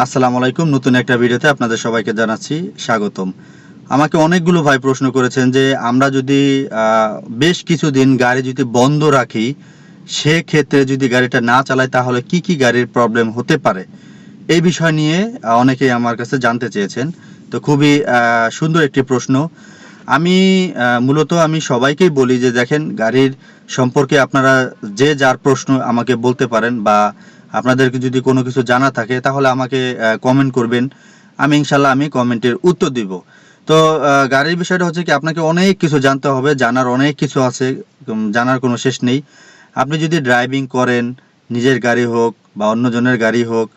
আসসালামু আলাইকুম। নতুন একটা ভিডিওতে আপনাদের সবাইকে জানাচ্ছি স্বাগতম। আমাকে অনেকগুলো ভাই প্রশ্ন করেছেন যে আমরা যদি বেশ কিছুদিন গাড়ি যদি বন্ধ রাখি, সেক্ষেত্রে যদি গাড়িটা না চালাই তাহলে কি কি গাড়ির প্রবলেম হতে পারে? এই বিষয় নিয়ে অনেকেই আমার কাছে জানতে চেয়েছেন। তো খুবই সুন্দর একটি প্রশ্ন। আমি মূলত আমি সবাইকেই বলি যে দেখেন, গাড়ির সম্পর্কে আপনারা যে যার প্রশ্ন আমাকে বলতে পারেন, বা আপনাদেরকে যদি কোনো কিছু জানা থাকে তাহলে আমাকে কমেন্ট করবেন। আমি কমেন্টের উত্তর দিব। তো গাড়ির বিষয়টা হচ্ছে কি, আপনাকে অনেক কিছু জানতে হবে, জানার অনেক কিছু আছে, জানার কোনো শেষ নেই। আপনি যদি ড্রাইভিং করেন, নিজের গাড়ি হোক বা অন্যজনের গাড়ি হোক,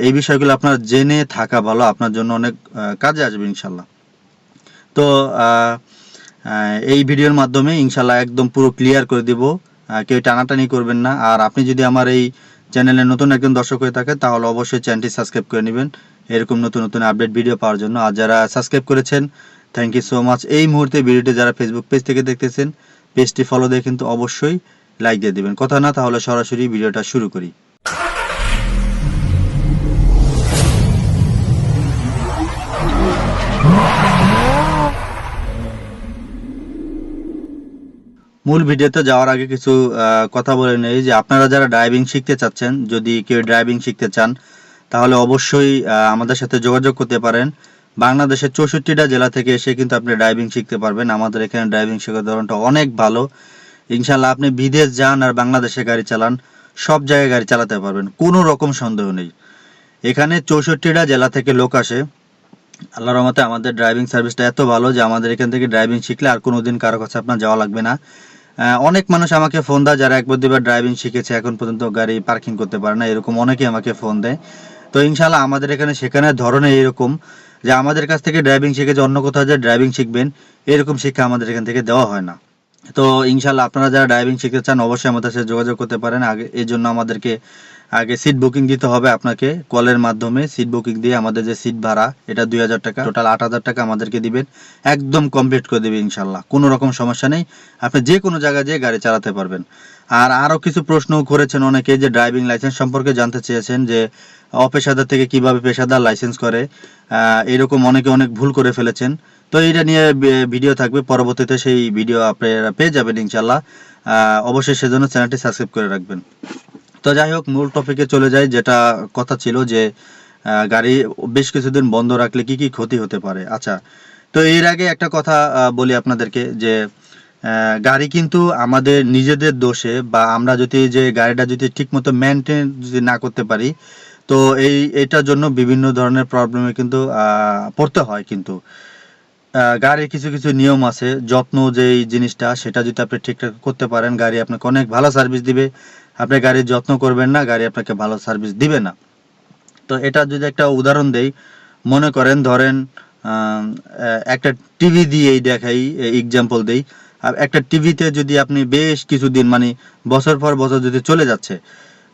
এই বিষয়গুলো আপনার জেনে থাকা ভালো, আপনার জন্য অনেক কাজে আসবে ইনশাল্লাহ। তো এই ভিডিওর মাধ্যমে ইনশাল্লাহ একদম পুরো ক্লিয়ার করে দিব। কেউ টানাটানি করবেন না। আর আপনি যদি আমার এই চ্যানেলে নতুন একজন দর্শক হয়ে থাকেন তাহলে অবশ্যই চ্যানেলটি সাবস্ক্রাইব করে নেবেন এরকম নতুন নতুন আপডেট ভিডিও পাওয়ার জন্য। আর যারা সাবস্ক্রাইব করেছেন, থ্যাংক ইউ সো মাচ। এই মুহূর্তে ভিডিওটি যারা ফেসবুক পেজ থেকে দেখতেছেন, পেজটি ফলো দিয়ে কিন্তু অবশ্যই লাইক দিয়ে দিবেন। কথা না তাহলে সরাসরি ভিডিওটা শুরু করি। মূল ভিডিওতে যাওয়ার আগে কিছু কথা বলে নেই যে আপনারা যারা ড্রাইভিং শিখতে চাচ্ছেন, যদি কেউ ড্রাইভিং শিখতে চান তাহলে অবশ্যই আমাদের সাথে যোগাযোগ করতে পারেন। বাংলাদেশের 64টা জেলা থেকে এসে কিন্তু আপনি ড্রাইভিং শিখতে পারবেন। আমাদের এখানে ড্রাইভিং শেখার ধরনটা অনেক ভালো। ইনশাল্লাহ আপনি বিদেশ যান আর বাংলাদেশে গাড়ি চালান, সব জায়গায় গাড়ি চালাতে পারবেন, কোনো রকম সন্দেহ নেই। এখানে 64টা জেলা থেকে লোক আসে। আল্লাহর রহমতে আমাদের ড্রাইভিং সার্ভিসটা এত ভালো যে আমাদের এখান থেকে ড্রাইভিং শিখলে আর কোনোদিন কারো কাছে আপনার যাওয়া লাগবে না। অনেক মানুষ আমাকে ফোন দেয় যারা একবার দুবার ড্রাইভিং শিখেছে, এখন পর্যন্ত গাড়ি পার্কিং করতে পারে না, এরকম অনেকেই আমাকে ফোন দেয়। তো ইনশাল্লাহ আমাদের এখানে শেখানোর ধরনের এরকম যে আমাদের কাছ থেকে ড্রাইভিং শিখে যে অন্য কোথাও যে ড্রাইভিং শিখবেন, এরকম শিক্ষা আমাদের এখান থেকে দেওয়া হয় না। তো ইনশাল্লাহ আপনারা যারা ড্রাইভিং শিখতে চান অবশ্যই আমাদের সাথে যোগাযোগ করতে পারেন। আগে এই জন্য আমাদেরকে আগে সিট বুকিং দিতে হবে আপনাকে। কলের মাধ্যমে সিট বুকিং দিয়ে আমাদের যে সিট ভাড়া, এটা 2000 টাকা, টোটাল 8000 টাকা আমাদেরকে দিবেন। একদম কমপ্লিট করে দেবে ইনশাল্লাহ, কোনো রকম সমস্যা নেই। আপনি যে কোনো জায়গায় যেয়ে গাড়ি চালাতে পারবেন। আর আরও কিছু প্রশ্ন করেছেন অনেকে, যে ড্রাইভিং লাইসেন্স সম্পর্কে জানতে চেয়েছেন, যে অপেশাদার থেকে কিভাবে পেশাদার লাইসেন্স করে। এরকম অনেকে অনেক ভুল করে ফেলেছেন। তো এইটা নিয়ে ভিডিও থাকবে, পরবর্তীতে সেই ভিডিও আপনারা পেয়ে যাবেন ইনশাল্লাহ। অবশ্যই সেজন্য চ্যানেলটি সাবস্ক্রাইব করে রাখবেন। তো যাই হোক, মূল টপিকে চলে যাই। যেটা কথা ছিল যে গাড়ি বেশ কিছুদিন বন্ধ রাখলে কি কি ক্ষতি হতে পারে। আচ্ছা, তো এর আগে একটা কথা বলি আপনাদেরকে, যে গাড়ি কিন্তু আমাদের নিজেদের দোষে, বা আমরা যদি যে গাড়িটা যদি ঠিকমতো মেনটেন যদি না করতে পারি, তো এটার জন্য বিভিন্ন ধরনের প্রবলেমে কিন্তু পড়তে হয়। কিন্তু গাড়ির কিছু কিছু নিয়ম আছে, যত্ন যেই জিনিসটা, সেটা যদি আপনি ঠিকঠাক করতে পারেন, গাড়ি আপনাকে অনেক ভালো সার্ভিস দিবে। আপনি গাড়ির যত্ন করবেন না, গাড়ি আপনাকে ভালো সার্ভিস দিবে না। তো এটা যদি একটা উদাহরণ দেই, মনে করেন ধরেন একটা টিভি দিয়েই দেখাই, এক্সাম্পল দেই। আর একটা টিভিতে যদি আপনি বেশ কিছুদিন, মানে বছর পর বছর যদি চলে যাচ্ছে,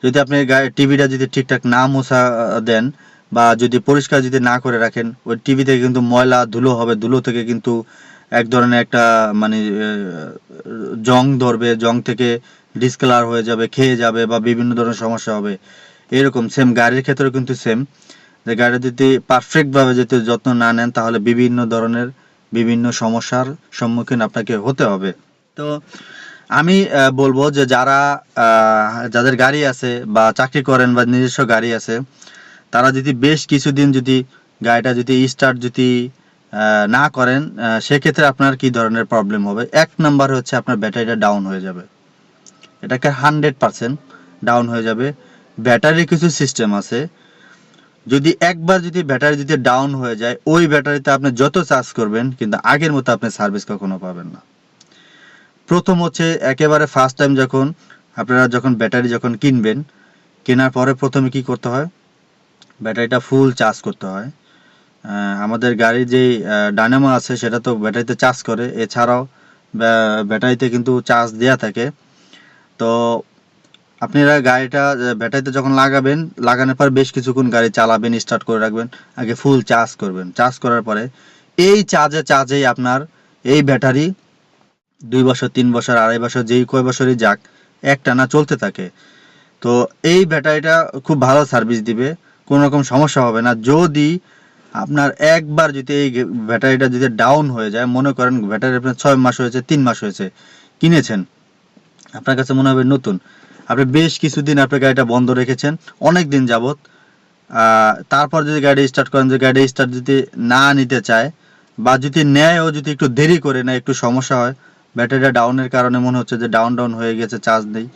যদি আপনি টিভিটা যদি ঠিকঠাক না মোছা দেন, বা যদি পরিষ্কার যদি না করে রাখেন, ওই টিভি থেকে কিন্তু ময়লা ধুলো হবে, ধুলো থেকে কিন্তু এক ধরনের একটা মানে জং ধরবে, জং থেকে ডিসকালার হয়ে যাবে, খেয়ে যাবে, বা বিভিন্ন ধরনের সমস্যা হবে। এরকম সেম গাড়ির ক্ষেত্রেও কিন্তু সেম, যে গাড়ি যদি পারফেক্টভাবে যদি যত্ন না নেন তাহলে বিভিন্ন ধরনের বিভিন্ন সমস্যার সম্মুখীন আপনাকে হতে হবে। তো আমি বলবো যে যাদের গাড়ি আছে বা চাকরি করেন বা নিজস্ব গাড়ি আছে, তারা যদি বেশ কিছুদিন যদি গাড়িটা যদি স্টার্ট যদি না করেন, সেক্ষেত্রে আপনার কি ধরনের প্রবলেম হবে। এক নাম্বার হচ্ছে আপনার ব্যাটারিটা ডাউন হয়ে যাবে। এটাকে 100% ডাউন হয়ে যাবে। ব্যাটারির কিছু সিস্টেম আছে, যদি একবার যদি ব্যাটারি যদি ডাউন হয়ে যায়, ওই ব্যাটারিতে আপনি যত চার্জ করবেন কিন্তু আগের মতো আপনি সার্ভিস কখনো পাবেন না। প্রথম হচ্ছে একেবারে ফার্স্ট টাইম যখন আপনারা যখন ব্যাটারি যখন কিনবেন, কেনার পরে প্রথমে কি করতে হয়, ব্যাটারিটা ফুল চার্জ করতে হয়। আমাদের গাড়ির যে ডায়নামো আছে সেটা তো ব্যাটারিতে চার্জ করে, এছাড়াও ব্যাটারিতে কিন্তু চার্জ দেওয়া থাকে। তো আপনারা গাড়িটা ব্যাটারিতে যখন লাগাবেন, লাগানোর পর বেশ কিছুক্ষণ গাড়ি চালাবেন, স্টার্ট করে রাখবেন, আগে ফুল চার্জ করবেন। চার্জ করার পরে এই চার্জেই আপনার এই ব্যাটারি 2 বছর, 3 বছর, 2.5 বছর, যেই কয় বছরই যাক, একটানা চলতে থাকে। তো এই ব্যাটারিটা খুব ভালো সার্ভিস দিবে, কোনো রকম সমস্যা হবে না। যদি আপনার একবার যদি এই ব্যাটারিটা যদি ডাউন হয়ে যায়, মনে করেন ব্যাটারি আপনার 6 মাস হয়েছে, 3 মাস হয়েছে কিনেছেন, আপনার কাছে মনে হবে নতুন, আপনি বেশ কিছুদিন আপনার গাড়িটা বন্ধ রেখেছেন অনেক দিন যাবত, তারপর যদি গাড়ি স্টার্ট করেন, যে গাড়ি স্টার্ট যদি না নিতে চায় বা যদি নেয়ও, যদি একটু দেরি করে নেয়, একটু সমস্যা হয়, ব্যাটারিটা ডাউনের কারণে মনে হচ্ছে যে ডাউন হয়ে গেছে, চার্জ নেই,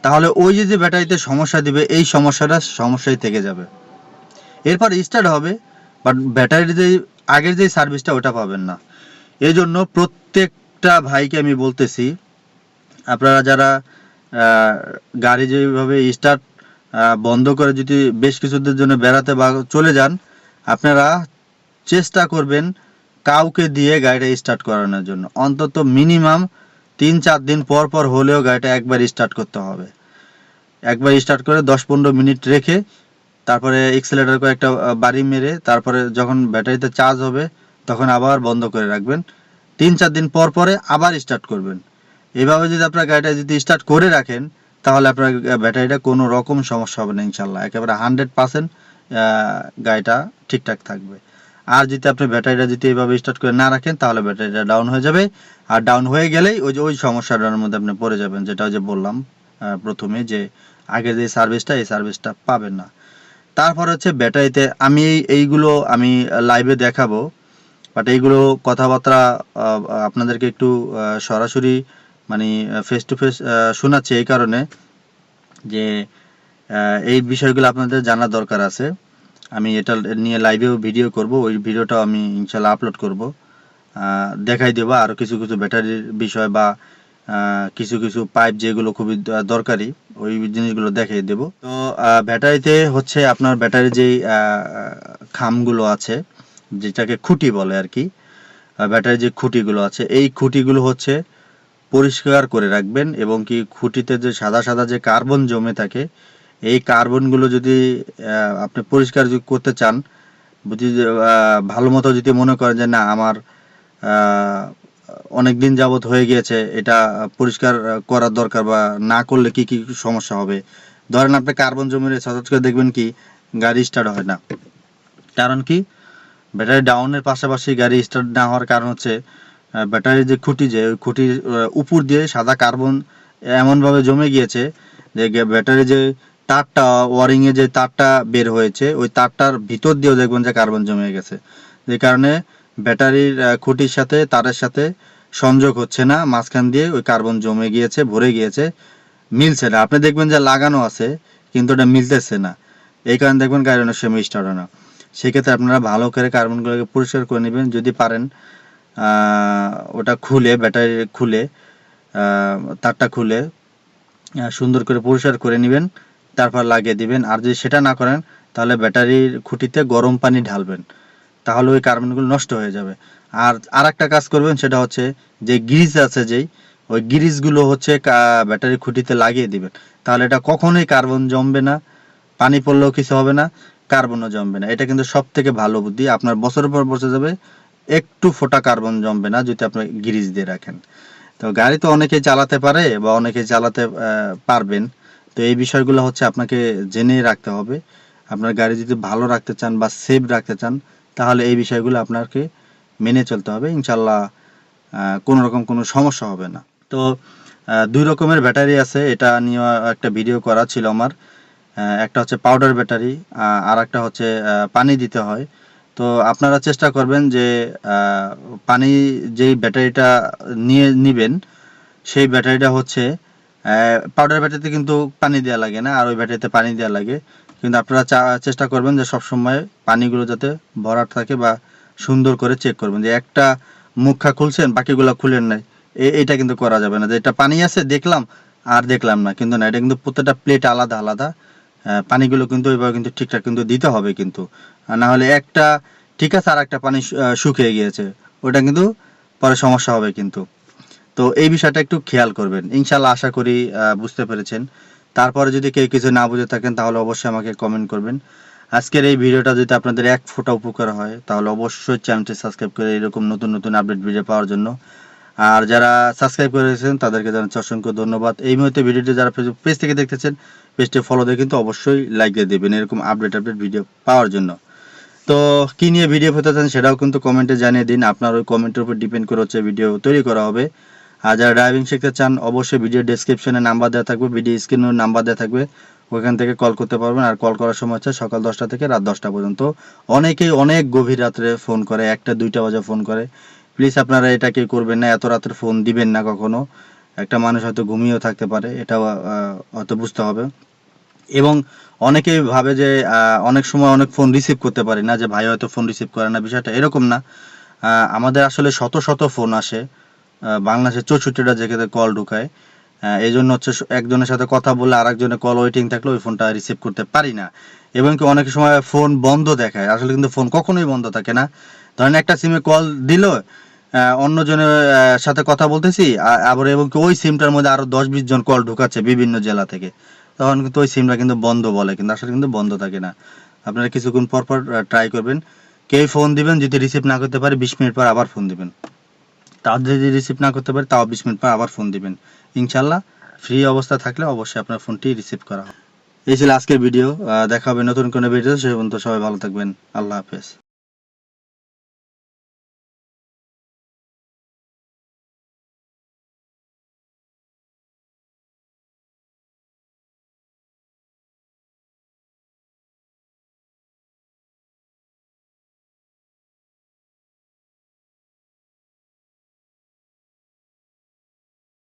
তাহলে ওই যে ব্যাটারিতে সমস্যা দিবে, এই সমস্যাই থেকে যাবে। এরপর স্টার্ট হবে, বাট ব্যাটারির যে আগের যে সার্ভিসটা ওটা পাবেন না। এই জন্য প্রত্যেকটা ভাইকে আমি বলতেছি, আপনারা যারা গাড়ি যেভাবে স্টার্ট বন্ধ করে যদি বেশ কিছুদিনের জন্য বেড়াতে বা চলে যান, আপনারা চেষ্টা করবেন কাউকে দিয়ে গাড়িটা স্টার্ট করানোর জন্য। অন্তত মিনিমাম 3-4 দিন পর পর হলেও গাড়িটা একবার স্টার্ট করতে হবে। একবার স্টার্ট করে 10-15 মিনিট রেখে তারপরে এক্সেলেটর করে একটা বাড়ি মেরে, তারপরে যখন ব্যাটারিতে চার্জ হবে তখন আবার বন্ধ করে রাখবেন। 3-4 দিন পর পরে আবার স্টার্ট করবেন। এভাবে যদি আপনার গাড়িটা যদি স্টার্ট করে রাখেন, তাহলে আপনার ব্যাটারিটা কোনো রকম সমস্যা হবে না ইনশাল্লাহ, একেবারে 100% গাড়িটা ঠিকঠাক থাকবে। আর যদি আপনি ব্যাটারিটা যদি এইভাবে স্টার্ট করে না রাখেন, তাহলে ব্যাটারিটা ডাউন হয়ে যাবে। আর ডাউন হয়ে গেলেই ওই সমস্যাটার মধ্যে আপনি পড়ে যাবেন, যেটা যে বললাম প্রথমে, যে আগের যে সার্ভিসটা, এই সার্ভিসটা পাবেন না। তারপর হচ্ছে ব্যাটারিতে আমি এইগুলো আমি লাইভে দেখাবো, বাট এইগুলো কথাবার্তা আপনাদেরকে একটু সরাসরি মানে ফেস টু ফেস শোনাচ্ছি, এই কারণে যে এই বিষয়গুলো আপনাদের জানা দরকার আছে। আমি এটা নিয়ে লাইভেও ভিডিও করব, ওই ভিডিওটাও আমি ইনশাল্লাহ আপলোড করব, দেখাই দেবো আরও কিছু কিছু ব্যাটারির বিষয় বা কিছু পাইপ যেগুলো খুবই দরকারি, ওই জিনিসগুলো দেখিয়ে দেব। তো ব্যাটারিতে হচ্ছে আপনার ব্যাটারির যেই খামগুলো আছে, যেটাকে খুঁটি বলে আর কি, ব্যাটারির যে খুঁটিগুলো আছে, এই খুঁটিগুলো হচ্ছে পরিষ্কার করে রাখবেন, এবং কি খুঁটিতে যে সাদা সাদা যে কার্বন জমে থাকে, এই কার্বনগুলো যদি আপনি পরিষ্কার করতে চান, যদি ভালো মতো যদি মনে করেন যে না আমার অনেক দিন যাবত হয়ে গিয়েছে, এটা পরিষ্কার করার দরকার, বা না করলে কি কি সমস্যা হবে, ধরেন আপনি কার্বন জমে রয়েছে, হঠাৎ করে দেখবেন কি গাড়ি স্টার্ট হয় না। কারণ কি, ব্যাটারি ডাউনের পাশাপাশি গাড়ি স্টার্ট না হওয়ার কারণ হচ্ছে ব্যাটারির যে খুঁটি, যে ওই খুঁটির উপর দিয়ে সাদা কার্বন এমনভাবে জমে গিয়েছে যে ব্যাটারি যে তারটা, ওয়ারিংয়ে যে তারটা বের হয়েছে, ওই তারটার ভিতর দিয়েও দেখবেন যে কার্বন জমে গেছে, যে কারণে ব্যাটারির খুঁটির সাথে তারের সাথে সংযোগ হচ্ছে না, মাঝখান দিয়ে ওই কার্বন জমে গিয়েছে, ভরে গিয়েছে, মিলছে না। আপনি দেখবেন যে লাগানো আছে কিন্তু ওটা মিলতেছে না, এই কারণে দেখবেন গাড়ি অনেক সময় স্টার্ট হয় না। সেক্ষেত্রে আপনারা ভালো করে কার্বনগুলোকে পরিষ্কার করে নেবেন, যদি পারেন ওটা খুলে, ব্যাটারি খুলে তারটা খুলে সুন্দর করে পরিষ্কার করে নেবেন, তারপর লাগিয়ে দিবেন। আর যদি সেটা না করেন, তাহলে ব্যাটারির খুঁটিতে গরম পানি ঢালবেন, তাহলে ওই কার্বনগুলো নষ্ট হয়ে যাবে। আর একটা কাজ করবেন, সেটা হচ্ছে যে গ্রিজ আছে, যেই ওই গ্রিজগুলো হচ্ছে ব্যাটারির খুঁটিতে লাগিয়ে দিবেন, তাহলে এটা কখনোই কার্বন জমবে না, পানি পড়লেও কিছু হবে না, কার্বনও জমবে না। এটা কিন্তু সব থেকে ভালো বুদ্ধি, আপনার বছরের পর বছর যাবে, একটু ফোঁটা কার্বন জমবে না যদি আপনি গ্রিজ দিয়ে রাখেন। তো গাড়ি তো অনেকেই চালাতে পারে বা অনেকেই চালাতে পারবেন, তো এই বিষয়গুলো হচ্ছে আপনাকে জেনে রাখতে হবে। আপনার গাড়ি যদি ভালো রাখতে চান বা সেফ রাখতে চান, তাহলে এই বিষয়গুলো আপনাকে মেনে চলতে হবে, ইনশাল্লাহ কোনো রকম কোনো সমস্যা হবে না। তো 2 রকমের ব্যাটারি আছে, এটা নিয়ে একটা ভিডিও করা ছিল আমার। একটা হচ্ছে পাউডার ব্যাটারি, আর একটা হচ্ছে পানি দিতে হয়। তো আপনারা চেষ্টা করবেন যে পানি যেই ব্যাটারিটা নিবেন, সেই ব্যাটারিটা হচ্ছে পাউডার ব্যাটারিতে কিন্তু পানি দেওয়া লাগে না, আর ওই ব্যাটারিতে পানি দেওয়া লাগে। কিন্তু আপনারা চেষ্টা করবেন যে সবসময় পানিগুলো যাতে ভরাট থাকে, বা সুন্দর করে চেক করবেন যে একটা মুখা খুলছেন বাকিগুলো খুলেন নাই, এইটা কিন্তু করা যাবে না, যে এটা পানি আছে দেখলাম আর দেখলাম না, কিন্তু না, এটা কিন্তু প্রত্যেকটা প্লেট আলাদা আলাদা, পানিগুলো কিন্তু ওইভাবে কিন্তু ঠিকঠাক কিন্তু দিতে হবে কিন্তু, আর না হলে একটা ঠিক আছে আর একটা পানি শুকিয়ে গিয়েছে, ওটা কিন্তু পরে সমস্যা হবে কিন্তু। তো এই বিষয়টা একটু খেয়াল করবেন, ইনশাল্লাহ আশা করি বুঝতে পেরেছেন। তারপরে যদি কেউ কিছু না বুঝে থাকেন, তাহলে অবশ্যই আমাকে কমেন্ট করবেন। আজকের এই ভিডিওটা যদি আপনাদের এক ফোঁটা উপকার হয়, তাহলে অবশ্যই চ্যানেলটি সাবস্ক্রাইব করে এরকম নতুন নতুন আপডেট ভিডিও পাওয়ার জন্য আর যারা সাবস্ক্রাইব করেছেন তাদেরকে জানাচ্ছি অসংখ্য ধন্যবাদ। এই মুহূর্তে ভিডিওটি যারা ফেসবুক পেজ থেকে দেখতেছেন, পেজটি ফলো দিয়ে কিন্তু অবশ্যই লাইক দিয়ে দেবেন এরকম আপডেট ভিডিও পাওয়ার জন্য। তো কি নিয়ে ভিডিও পেতে চান সেটাও কিন্তু কমেন্টে জানিয়ে দিন। আপনার ওই কমেন্টের উপর ডিপেন্ড করে হচ্ছে ভিডিও তৈরি করা হবে। আর যারা ড্রাইভিং শিখতে চান অবশ্যই ভিডিও ডেসক্রিপশনে নাম্বার দেওয়া থাকবে, ভিডিও স্ক্রিনেও নাম্বার দেওয়া থাকবে, ওইখান থেকে কল করতে পারবেন। আর কল করার সময় হচ্ছে সকাল 10টা থেকে রাত 10টা পর্যন্ত। অনেকেই অনেক গভীর রাত্রে ফোন করে, 1টা 2টা বাজে ফোন করে। প্লিজ আপনারা এটা কেউ করবেন না, এত রাত্রে ফোন দিবেন না কখনো। একটা মানুষ হয়তো ঘুমিয়েও থাকতে পারে, এটাও হয়তো বুঝতে হবে। এবং অনেকেই ভাবে যে অনেক সময় অনেক ফোন রিসিভ করতে পারি না, যে ভাই হয়তো ফোন রিসিভ করে না, বিষয়টা এরকম না। আমাদের আসলে শত শত ফোন আসে, বাংলাদেশের 64টা জায়গাতে কল ঢুকায়। এই জন্য হচ্ছে একজনের সাথে কথা বললে আর একজনের কল ওয়েটিং থাকলে ওই ফোনটা রিসিভ করতে পারি না। এবং কি অনেক সময় ফোন বন্ধ দেখায়, আসলে কিন্তু ফোন কখনোই বন্ধ থাকে না। ধরেন একটা সিমে কল দিল, অন্যজনের সাথে কথা বলতেছি, আবার এবং কি ওই সিমটার মধ্যে আরো 10-20 জন কল ঢুকাচ্ছে বিভিন্ন জেলা থেকে, তখন কিন্তু ওই সিমটা কিন্তু বন্ধ বলে, কিন্তু আসলে কিন্তু বন্ধ থাকে না। আপনারা কিছুক্ষণ পর পর ট্রাই করবেন। কেউ ফোন দিবেন, যদি রিসিভ না করতে পারে 20 মিনিট পর আবার ফোন দিবেন। তাও যদি রিসিভ না করতে পারে তাও 20 মিনিট পর আবার ফোন দিবেন। ইনশাল্লাহ ফ্রি অবস্থা থাকলে অবশ্যই আপনার ফোনটি রিসিভ করা হবে। এই ছিল আজকের ভিডিও। দেখা হবে নতুন কোনো ভিডিও। সে পর্যন্ত সবাই ভালো থাকবেন। আল্লাহ হাফেজ।